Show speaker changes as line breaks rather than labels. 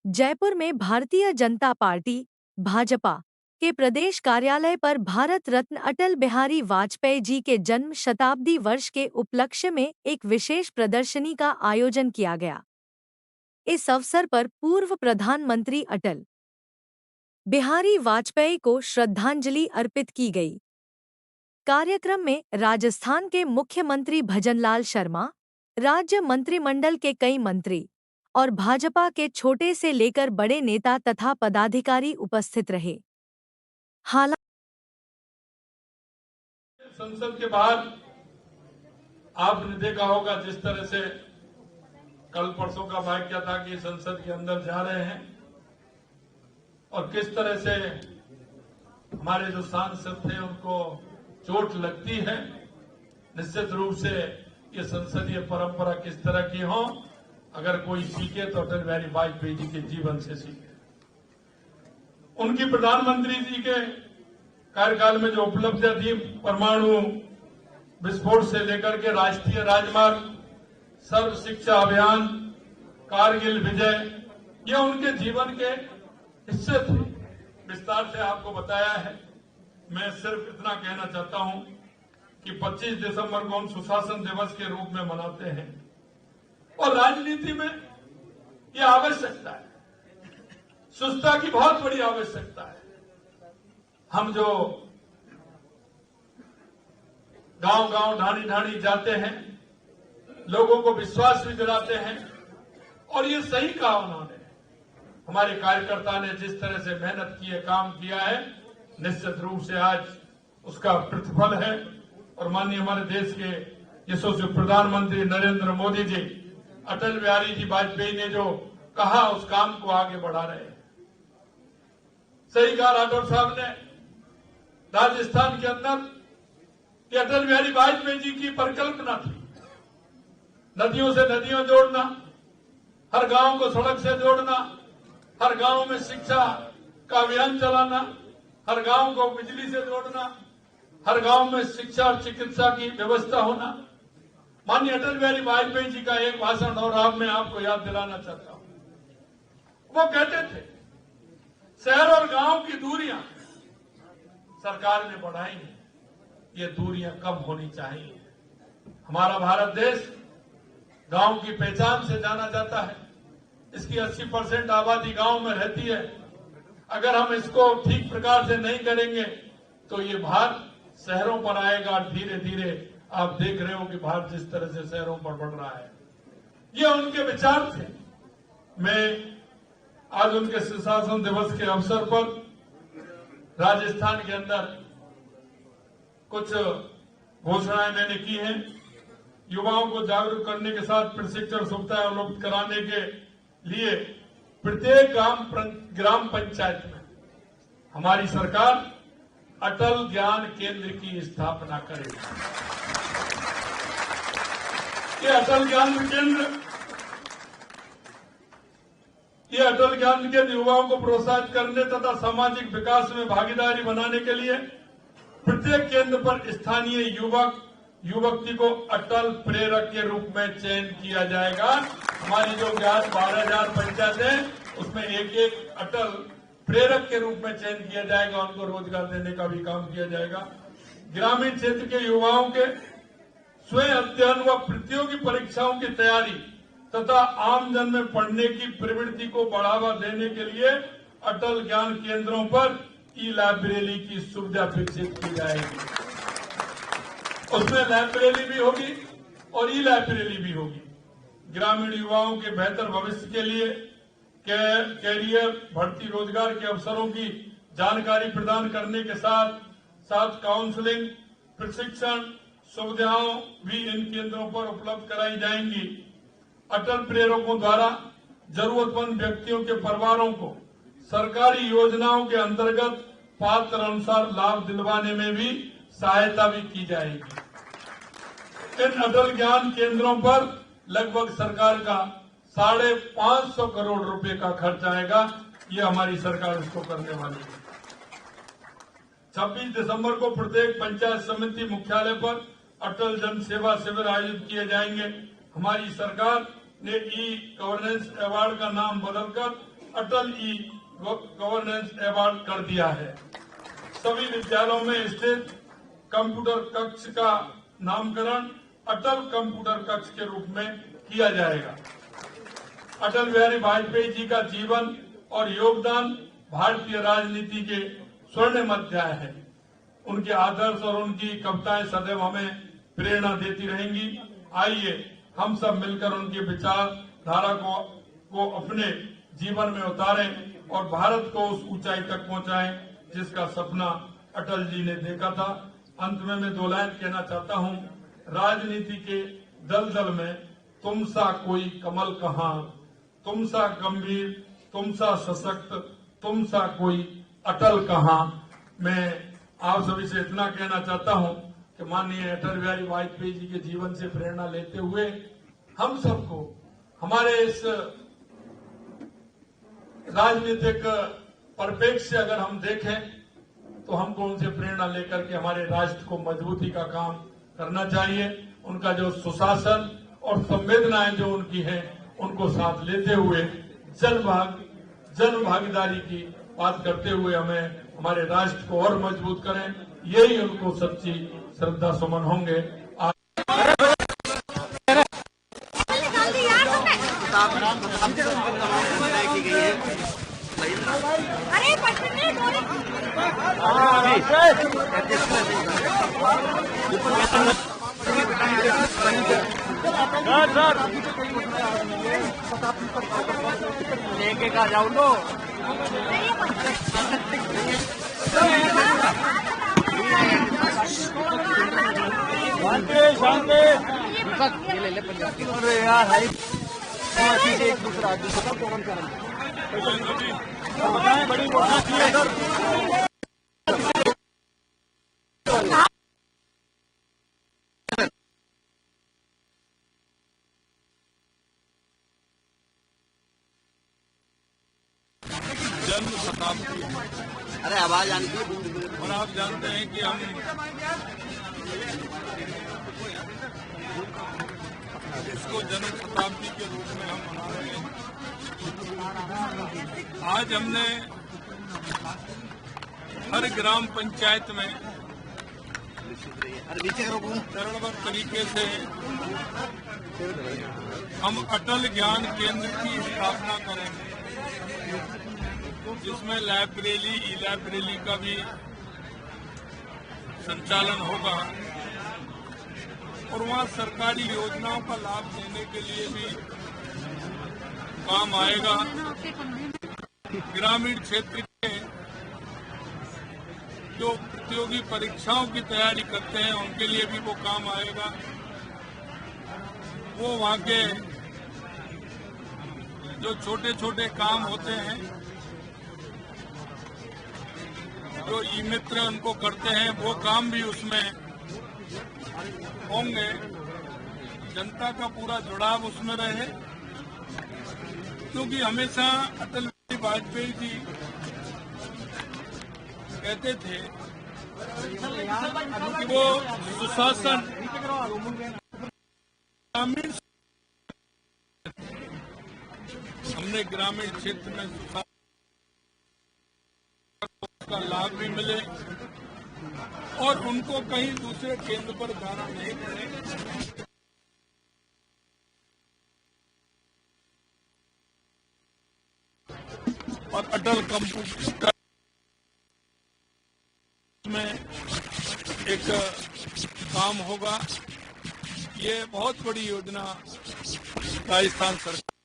जयपुर में भारतीय जनता पार्टी भाजपा के प्रदेश कार्यालय पर भारत रत्न अटल बिहारी वाजपेयी जी के जन्म शताब्दी वर्ष के उपलक्ष्य में एक विशेष प्रदर्शनी का आयोजन किया गया। इस अवसर पर पूर्व प्रधानमंत्री अटल बिहारी वाजपेयी को श्रद्धांजलि अर्पित की गई। कार्यक्रम में राजस्थान के मुख्यमंत्री भजनलाल शर्मा, राज्य मंत्रिमंडल के कई मंत्री और भाजपा के छोटे से लेकर बड़े नेता तथा पदाधिकारी उपस्थित रहे। हालांकि
संसद के बाहर आपने देखा होगा जिस तरह से कल परसों का वाकया था कि संसद के अंदर जा रहे हैं और किस तरह से हमारे जो सांसद थे उनको चोट लगती है। निश्चित रूप से ये संसदीय परंपरा किस तरह की हो, अगर कोई सीखे तो अटल बिहारी वाजपेयी जी के जीवन से सीखे। उनकी प्रधानमंत्री जी के कार्यकाल में जो उपलब्धियां थी, परमाणु विस्फोट से लेकर के राष्ट्रीय राजमार्ग, सर्व शिक्षा अभियान, कारगिल विजय, ये उनके जीवन के हिस्से थे। विस्तार से आपको बताया है। मैं सिर्फ इतना कहना चाहता हूं कि 25 दिसंबर को हम सुशासन दिवस के रूप में मनाते हैं और राजनीति में ये आवश्यकता है, सुस्ता की बहुत बड़ी आवश्यकता है। हम जो गांव गांव ढाणी ढाणी जाते हैं, लोगों को विश्वास भी दिलाते हैं और ये सही कहा उन्होंने। हमारे कार्यकर्ता ने जिस तरह से मेहनत की है, काम किया है, निश्चित रूप से आज उसका प्रतिफल है। और माननीय हमारे देश के यशस्वी प्रधानमंत्री नरेंद्र मोदी जी, अटल बिहारी जी वाजपेयी ने जो कहा उस काम को आगे बढ़ा रहे हैं। सही कहा राठौर साहब ने राजस्थान के अंदर कि अटल बिहारी वाजपेयी जी की परिकल्पना थी नदियों से नदियों जोड़ना, हर गांव को सड़क से जोड़ना, हर गांव में शिक्षा का अभियान चलाना, हर गांव को बिजली से जोड़ना, हर गांव में शिक्षा और चिकित्सा की व्यवस्था होना। माननीय अटल बिहारी वाजपेयी जी का एक भाषण और अब मैं आपको याद दिलाना चाहता हूं। वो कहते थे शहर और गांव की दूरियां सरकार ने बढ़ाई हैं, ये दूरियां कम होनी चाहिए। हमारा भारत देश गांव की पहचान से जाना जाता है। इसकी 80% आबादी गांव में रहती है। अगर हम इसको ठीक प्रकार से नहीं करेंगे तो ये भार शहरों पर आएगा। धीरे धीरे आप देख रहे हो कि भार जिस तरह से शहरों पर बढ़ रहा है, ये उनके विचार थे। मैं आज उनके सुशासन दिवस के अवसर पर राजस्थान के अंदर कुछ घोषणाएं मैंने की हैं। युवाओं को जागरूक करने के साथ प्रशिक्षण सुविधाएं उपलब्ध कराने के लिए प्रत्येक ग्राम पंचायत में हमारी सरकार अटल ज्ञान केंद्र की स्थापना करेगी। ये अटल ज्ञान केंद्र युवाओं को प्रोत्साहित करने तथा सामाजिक विकास में भागीदारी बनाने के लिए प्रत्येक केंद्र पर स्थानीय युवक युवती को अटल प्रेरक के रूप में चयन किया जाएगा। हमारी जो 12,000 पंचायत है उसमें एक एक अटल प्रेरक के रूप में चयन किया जाएगा। उनको रोजगार देने का भी काम किया जाएगा। ग्रामीण क्षेत्र के युवाओं के स्वयं अध्ययन व प्रतियोगी परीक्षाओं की तैयारी तथा आमजन में पढ़ने की प्रवृत्ति को बढ़ावा देने के लिए अटल ज्ञान केंद्रों पर ई लाइब्रेरी की सुविधा विकसित की जाएगी। उसमें लाइब्रेरी भी होगी और ई लाइब्रेरी भी होगी। ग्रामीण युवाओं के बेहतर भविष्य के लिए कैरियर, भर्ती, रोजगार के अवसरों की जानकारी प्रदान करने के साथ साथ काउंसलिंग, प्रशिक्षण सुविधाओं भी इन केंद्रों पर उपलब्ध कराई जाएंगी। अटल प्रेरकों द्वारा जरूरतमंद व्यक्तियों के परिवारों को सरकारी योजनाओं के अंतर्गत पात्र अनुसार लाभ दिलवाने में भी सहायता भी की जाएगी। इन अटल ज्ञान केंद्रों पर लगभग सरकार का 550 करोड़ रुपए का खर्च आएगा। ये हमारी सरकार इसको करने वाली है। 26 दिसंबर को प्रत्येक पंचायत समिति मुख्यालय पर अटल जन सेवा शिविर आयोजित किए जाएंगे। हमारी सरकार ने ई गवर्नेंस अवार्ड का नाम बदलकर अटल ई गवर्नेंस अवार्ड कर दिया है। सभी विद्यालयों में स्थित कंप्यूटर कक्ष का नामकरण अटल कंप्यूटर कक्ष के रूप में किया जाएगा। अटल बिहारी वाजपेयी जी का जीवन और योगदान भारतीय राजनीति के स्वर्णिम अध्याय है। उनके आदर्श और उनकी कविताएं सदैव हमें प्रेरणा देती रहेंगी। आइए हम सब मिलकर उनकी विचारधारा को अपने जीवन में उतारें और भारत को उस ऊंचाई तक पहुंचाएं जिसका सपना अटल जी ने देखा था। अंत में मैं 2 लाइन कहना चाहता हूं। राजनीति के दलदल में तुम सा कोई कमल कहां, तुम सा गंभीर, तुम सा सशक्त, तुम सा कोई अटल कहां। मैं आप सभी से इतना कहना चाहता हूं कि माननीय अटल बिहारी वाजपेयी जी के जीवन से प्रेरणा लेते हुए हम सबको हमारे इस राजनीतिक परिप्रेक्ष्य से अगर हम देखें तो हमको उनसे प्रेरणा लेकर के हमारे राष्ट्र को मजबूती का काम करना चाहिए। उनका जो सुशासन और संवेदनाएं जो उनकी हैं उनको साथ लेते हुए जन भागीदारी की बात करते हुए हमें हमारे राष्ट्र को और मजबूत करें। यही उनको सच्ची श्रद्धा सुमन होंगे।
लेके का जाओ लो शांति ये ले पंजाबी। अरे यार भाई एक दूसरा आदमी सब कौन करेंगे बड़ी
जन्म शताब्दी।
अरे आवाज आनी थी।
और आप जानते हैं कि हम इसको जन्म शताब्दी के रूप में हम मना रहे हैं। आज हमने हर ग्राम पंचायत में चरणबद्ध तरीके से हम अटल ज्ञान केंद्र की स्थापना करेंगे, जिसमें लाइब्रेरी ई लाइब्रेरी का भी संचालन होगा और वहाँ सरकारी योजनाओं का लाभ देने के लिए भी काम आएगा। ग्रामीण क्षेत्र के जो प्रतियोगी परीक्षाओं की तैयारी करते हैं उनके लिए भी वो काम आएगा। वो वहाँ के जो छोटे छोटे काम होते हैं जो ई मित्र उनको करते हैं वो काम भी उसमें होंगे। जनता का पूरा जुड़ाव उसमें रहे, क्योंकि हमेशा अटल बिहारी वाजपेयी जी कहते थे कि वो सुशासन ग्रामीण, हमने ग्रामीण क्षेत्र में सुशासन का लाभ भी मिले और उनको कहीं दूसरे केंद्र पर जाना नहीं पड़े। और अटल कंप्यूटर में एक काम होगा। ये बहुत बड़ी योजना राजस्थान सरकार